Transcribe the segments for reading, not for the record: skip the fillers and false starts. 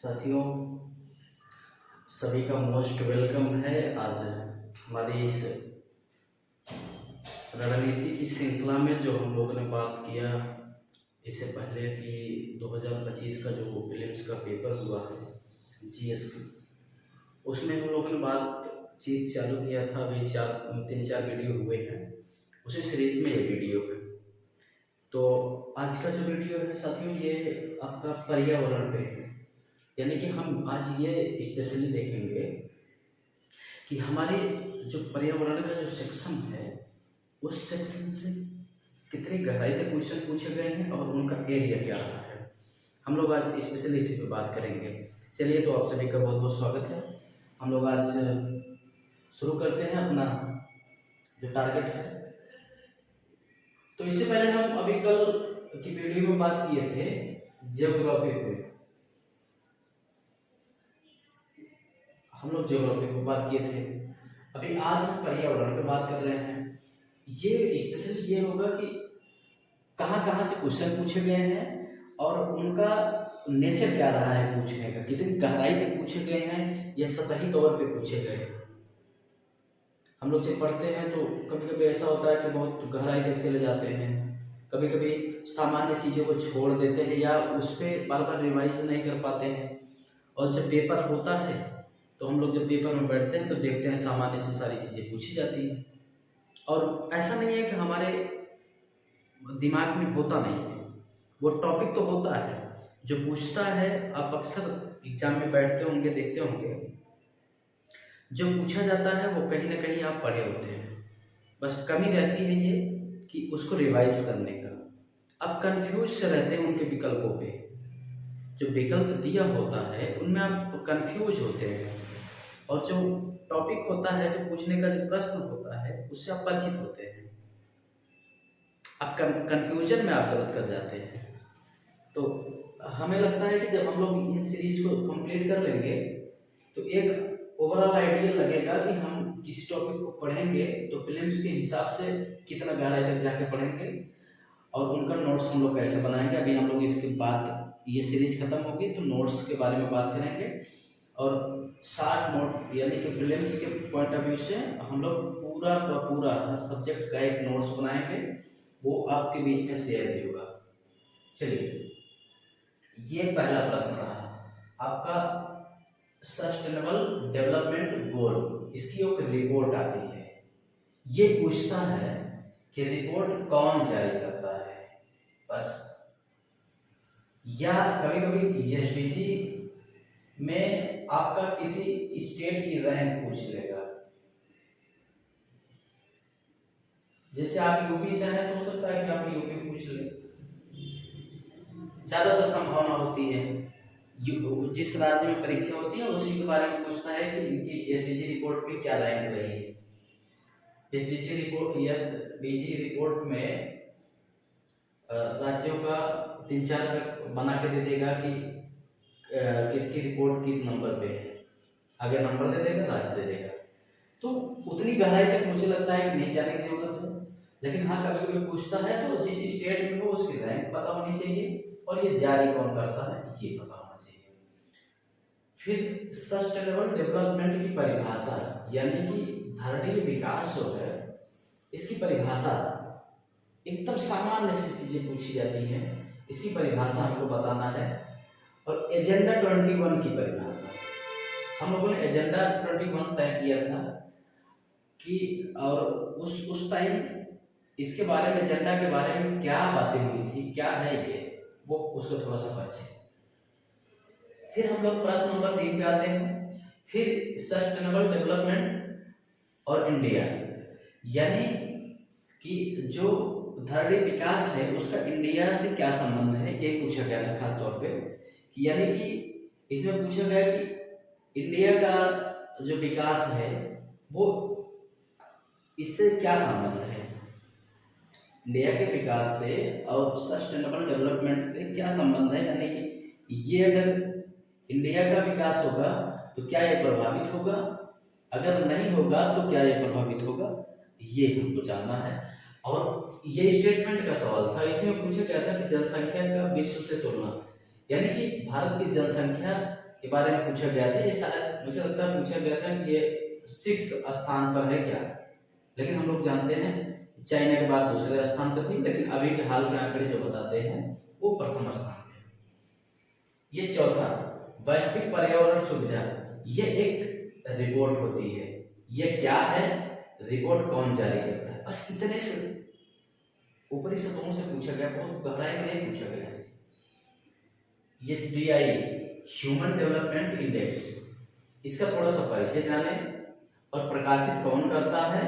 साथियों, सभी का मोस्ट वेलकम है। आज हमारी इस रणनीति की श्रृंखला में जो हम लोगों ने बात किया इससे पहले कि 2025 का जो प्रीलिम्स का पेपर हुआ है जीएस की, उसमें हम लोगों ने बातचीत चालू किया था। अभी 3-4 वीडियो हुए हैं, उसी सीरीज में ये वीडियो है। तो आज का जो वीडियो है साथियों, ये आपका पर्यावरण पे है। यानी कि हम आज ये स्पेशली देखेंगे कि हमारे जो पर्यावरण का जो सेक्शन है उस सेक्शन से कितनी गहराई तक क्वेश्चन पूछे गए हैं और उनका एरिया क्या रहा है। हम लोग आज स्पेशली इसी पे बात करेंगे। चलिए, तो आप सभी का बहुत बहुत स्वागत है। हम लोग आज शुरू करते हैं अपना जो टारगेट है। तो इससे पहले हम अभी कल की वीडियो में बात किए थे जियोग्राफी पे। हम लोग ज्योग्राफी पे बात किए थे। अभी आज हम पर्यावरण पे बात कर रहे हैं। ये स्पेशली ये होगा कि कहाँ कहाँ से क्वेश्चन पूछे गए हैं और उनका नेचर क्या रहा है पूछने का, कितनी गहराई तक पूछे गए हैं या सतही तौर पे पूछे गए हैं। हम लोग जब पढ़ते हैं तो कभी कभी ऐसा होता है कि बहुत गहराई तक चले जाते हैं, कभी कभी सामान्य चीज़ों को छोड़ देते हैं या उस पर बार बार रिवाइज नहीं कर पाते हैं। और जब पेपर होता है तो हम लोग जब पेपर में बैठते हैं तो देखते हैं सामान्य से सारी चीज़ें पूछी जाती हैं। और ऐसा नहीं है कि हमारे दिमाग में होता नहीं है, वो टॉपिक तो होता है जो पूछता है। आप अक्सर एग्जाम में बैठते होंगे, देखते होंगे, जो पूछा जाता है वो कहीं ना कहीं आप पढ़े होते हैं। बस कमी रहती है ये कि उसको रिवाइज करने का। आप कंफ्यूज से रहते हैं उनके विकल्पों पे। जो विकल्प दिया होता है उनमें आप कंफ्यूज होते हैं और जो टॉपिक होता है, जो पूछने का जो प्रश्न होता है उससे आप परिचित होते हैं। आप कंफ्यूजन में आप गलत कर जाते हैं। तो हमें लगता है कि जब हम लोग इन सीरीज को कंप्लीट कर लेंगे तो एक ओवरऑल आइडिया लगेगा कि हम किसी टॉपिक को पढ़ेंगे तो फिल्म्स के हिसाब से कितना गहराई तक जाके पढ़ेंगे और उनका नोट्स हम लोग कैसे बनाएंगे। अभी हम लोग इसके बाद ये सीरीज खत्म होगी तो नोट्स के बारे में बात करेंगे और 60 नोट यानी कि प्रीलिम्स के पॉइंट ऑफ व्यू से हम लोग पूरा का पूरा हर सब्जेक्ट का एक नोट्स बनाएंगे, वो आपके बीच में शेयर भी होगा। चलिए, ये पहला प्रश्न रहा आपका, सस्टेनेबल डेवलपमेंट गोल। इसकी एक रिपोर्ट आती है। ये पूछता है कि रिपोर्ट कौन जारी करता है, बस। या कभी कभी एसडीजी में आपका किसी स्टेट की रैंक पूछ लेगा। जैसे आप यूपी से हैं तो हो सकता है कि आप यूपी पूछ ले, ज्यादातर संभावना होती है। जिस राज्य में परीक्षा होती है उसी के बारे में पूछता है कि इनकी एसडीजी रिपोर्ट पे क्या रैंक रही है। एसडीजी रिपोर्ट या डीजी रिपोर्ट में राज्यों का 3-4 बना के दे देगा कि किसकी रिपोर्ट किस नंबर पे है। अगर नंबर दे देगा, राज्य दे देगा। तो उतनी गहराई तक मुझे लगता है कि नहीं जाने की जरूरत है। लेकिन हाँ, कभी कभी पूछता है तो जिस स्टेट में हो उसकी रैंक पता होनी चाहिए और ये जारी कौन करता है ये पता होना चाहिए। फिर सस्टेनेबल डेवलपमेंट की परिभाषा, यानी कि धारणीय विकास जो है इसकी परिभाषा, एकदम सामान्य सी चीजें पूछी जाती हैं, इसकी परिभाषा हमको बताना है। और एजेंडा 21 की परिभाषा, हम लोगों ने एजेंडा 21 तय किया था कि, और उस टाइम इसके बारे में, एजेंडा के बारे में क्या बातें हुई थी, क्या है ये, वो उसको थोड़ा सा परिचय। फिर हम लोग प्रश्न नंबर 3 पे आते हैं। फिर सस्टेनेबल डेवलपमेंट और इंडिया, यानी कि जो धरती विकास है उसका इंडिया से क्या संबंध है, ये पूछा गया था खास तौर पे। यानी कि इसमें पूछा गया कि इंडिया का जो विकास है वो इससे क्या संबंध है, इंडिया के विकास से और सस्टेनेबल डेवलपमेंट से क्या संबंध है। यानी कि ये अगर इंडिया का विकास होगा तो क्या ये प्रभावित होगा, अगर नहीं होगा तो क्या ये प्रभावित होगा, ये हमको जानना है। और ये स्टेटमेंट का सवाल था, इसमें पूछा गया था कि जनसंख्या का विश्व से तुलना, यानी कि भारत की जनसंख्या के बारे में पूछा गया था। ये शायद मुझे लगता है पूछा गया था कि ये 6 स्थान पर है क्या, लेकिन हम लोग जानते हैं चाइना के बाद दूसरे स्थान पर थी, लेकिन अभी के हाल के आंकड़े जो बताते हैं वो प्रथम स्थान पे है। ये चौथा, वैश्विक पर्यावरण सुविधा, ये एक रिपोर्ट होती है। ये क्या है, रिपोर्ट कौन जारी करता है, बस इतने से ऊपरी सतहों से पूछा गया, बहुत गहराई में नहीं पूछा गया। HDI ह्यूमन डेवलपमेंट इंडेक्स, इसका थोड़ा सा परिचय जाने, और प्रकाशित कौन करता है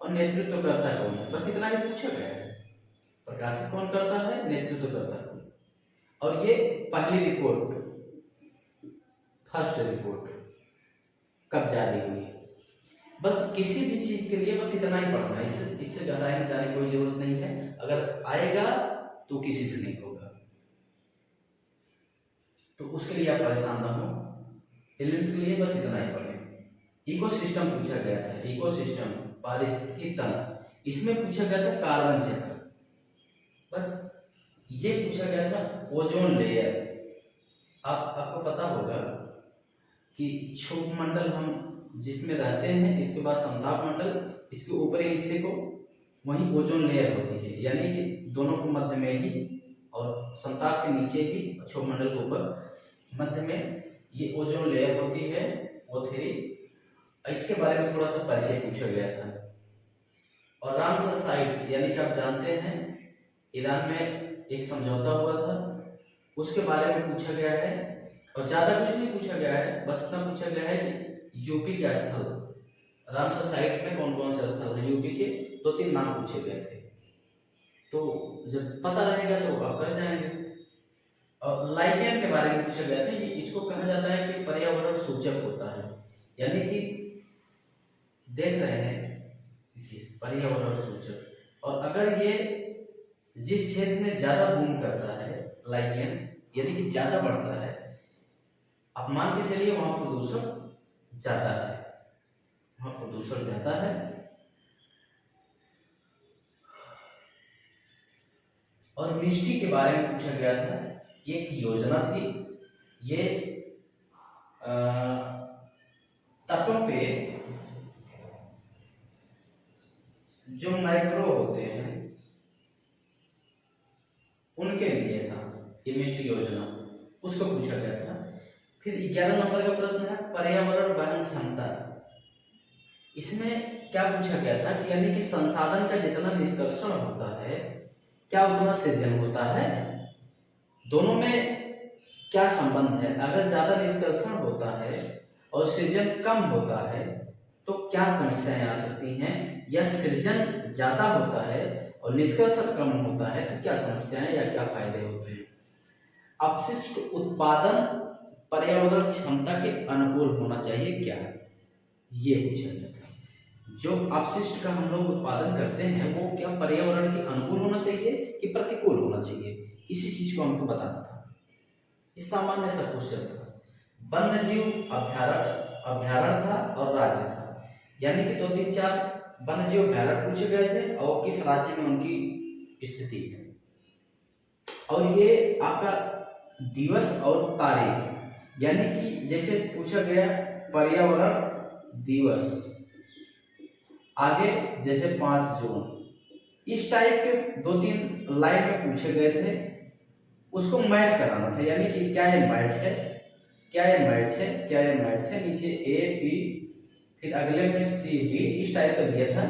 और नेतृत्व करता कौन है, बस इतना ही पूछा गया है। प्रकाशित कौन करता है, नेतृत्व करता कौन, और ये पहली रिपोर्ट, फर्स्ट रिपोर्ट कब जारी हुई। बस किसी भी चीज के लिए बस इतना ही पढ़ना है, इससे गहराई में जाने की कोई जरूरत नहीं है। अगर आएगा तो किसी से नहीं होगा, तो उसके लिए आप परेशान ना हो। प्रीलिम्स के लिए बस इतना ही पढ़ें। इकोसिस्टम पूछा गया था, इकोसिस्टम पारिस्थितिकी तंत्र, इसमें पूछा गया था कार्बन चक्र, बस ये पूछा गया था ओजोन लेयर। आपको पता होगा कि क्षोभ मंडल हम जिसमें रहते हैं, इसके बाद समताप मंडल, इसके ऊपरी हिस्से को वही ओजोन लेयर होती है, यानी कि दोनों को मध्य में ही, और समताप के नीचे ही क्षोभ मंडल के ऊपर मध्य में ये ओजोन लेयर होती है, O3। इसके बारे में थोड़ा सा परिचय पूछा गया था। और रामसर साइट, यानी कि आप जानते हैं ईरान में एक समझौता हुआ था, उसके बारे में पूछा गया है। और ज्यादा कुछ नहीं पूछा गया है, बस इतना पूछा गया है कि यूपी के स्थल, रामसर साइट में कौन कौन से स्थल हैं यूपी के, 2-3 नाम पूछे गए थे। तो जब पता रहेगा तो आप कर जाएंगे। और लाइकेन के बारे में पूछा गया था, ये इसको कहा जाता है कि पर्यावरण सूचक होता है, यानी कि देख रहे हैं पर्यावरण सूचक। और अगर ये जिस क्षेत्र में ज्यादा बूम करता है लाइकेन, यानी कि ज्यादा बढ़ता है, आप मान के चलिए वहां प्रदूषण ज्यादा है, वहां प्रदूषण ज्यादा है। और मिष्टी के बारे में पूछा गया था, एक योजना थी, ये तटों पे जो मैक्रो होते हैं उनके लिए था ये मिष्टी योजना, उसको पूछा गया था। फिर 11 नंबर का प्रश्न है पर्यावरण वहन क्षमता। इसमें क्या पूछा गया था कि यानी कि संसाधन का जितना निष्कर्षण होता है, क्या उतना सृजन होता है, दोनों में क्या संबंध है। अगर ज्यादा निष्कर्षण होता है और सृजन कम होता है तो क्या समस्याएं आ सकती हैं, या सृजन ज्यादा होता है और निष्कर्षण कम होता है तो क्या समस्याएं या क्या फायदे होते हैं। अपशिष्ट उत्पादन पर्यावरण क्षमता के अनुकूल होना चाहिए क्या, ये पूछा गया था। जो अपशिष्ट का हम लोग उत्पादन करते हैं वो क्या पर्यावरण के अनुकूल होना चाहिए कि प्रतिकूल होना चाहिए, इसी चीज को हमको बताना था। ये सामान्य सा क्वेश्चन था। वन्य जीव अभ्यारण्य था और राज्य था, यानी कि 2-3-4 वन्य जीव अभ्यारण्य पूछे गए थे और किस राज्य में उनकी स्थिति है। और ये आपका दिवस और तारीख, यानी कि जैसे पूछा गया पर्यावरण दिवस, आगे जैसे 5 जून, इस टाइप के 2-3 लाइन में पूछे गए थे, उसको मैच कराना था, यानी कि क्या ये मैच है, क्या ये मैच है, क्या ये मैच है, नीचे A B फिर अगले में C D, इस टाइप का दिया था।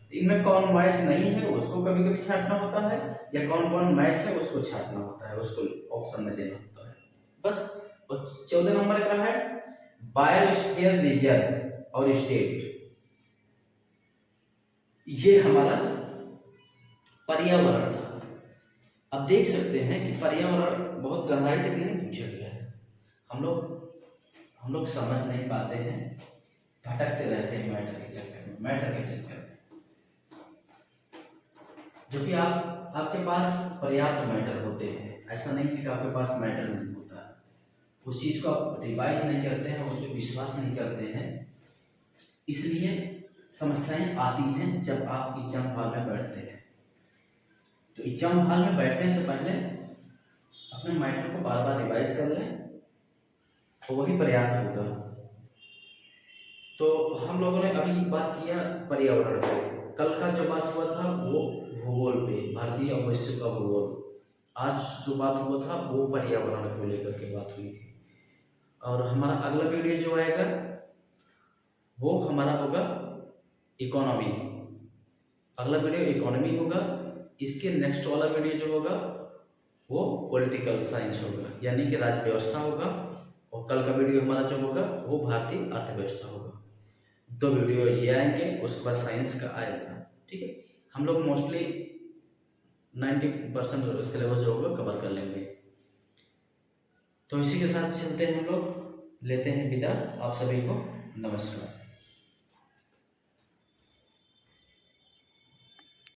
तो इनमें कौन मैच नहीं है उसको कभी कभी छांटना होता है, या कौन कौन मैच है उसको छांटना होता है, उसको ऑप्शन में देना होता है बस। और 14 नंबर का है बायोस्फीयर रिजर्व और स्टेट, ये हमारा पर्यावरण था। अब देख सकते हैं कि पर्यावरण बहुत गहराई तक नहीं पूछा गया है, हम लोग समझ नहीं पाते हैं, भटकते रहते हैं मैटर के चक्कर में, जो कि आपके पास पर्याप्त मैटर होते हैं, ऐसा नहीं है कि आपके पास मैटर नहीं होता, उस चीज को आप रिवाइज नहीं करते हैं, उस पर विश्वास नहीं करते हैं, इसलिए समस्याएं आती हैं जब आप एग्जाम हॉल में बैठते हैं। तो एग्जाम हॉल में बैठने से पहले अपने मैटर को बार बार रिवाइज कर लें, तो वही पर्याप्त होगा। तो हम लोगों ने अभी बात किया पर्यावरण पे, कल का जो बात हुआ था वो भूगोल पे, भारतीय और विश्व का भूगोल। आज जो बात हुआ था वो पर्यावरण को लेकर के बात हुई थी। और हमारा अगला वीडियो जो आएगा वो हमारा होगा इकोनॉमी। अगला वीडियो इकोनॉमी होगा। इसके नेक्स्ट वाला वीडियो जो होगा वो पॉलिटिकल साइंस होगा, यानी कि राज्य व्यवस्था होगा। और कल का वीडियो हमारा जो होगा वो भारतीय अर्थव्यवस्था होगा। दो वीडियो ये आएंगे, उसके बाद साइंस का आएगा। ठीक है, हम लोग मोस्टली 90% सिलेबस जो होगा कवर कर लेंगे। तो इसी के साथ चलते हैं, हम लोग लेते हैं विदा। आप सभी को नमस्कार।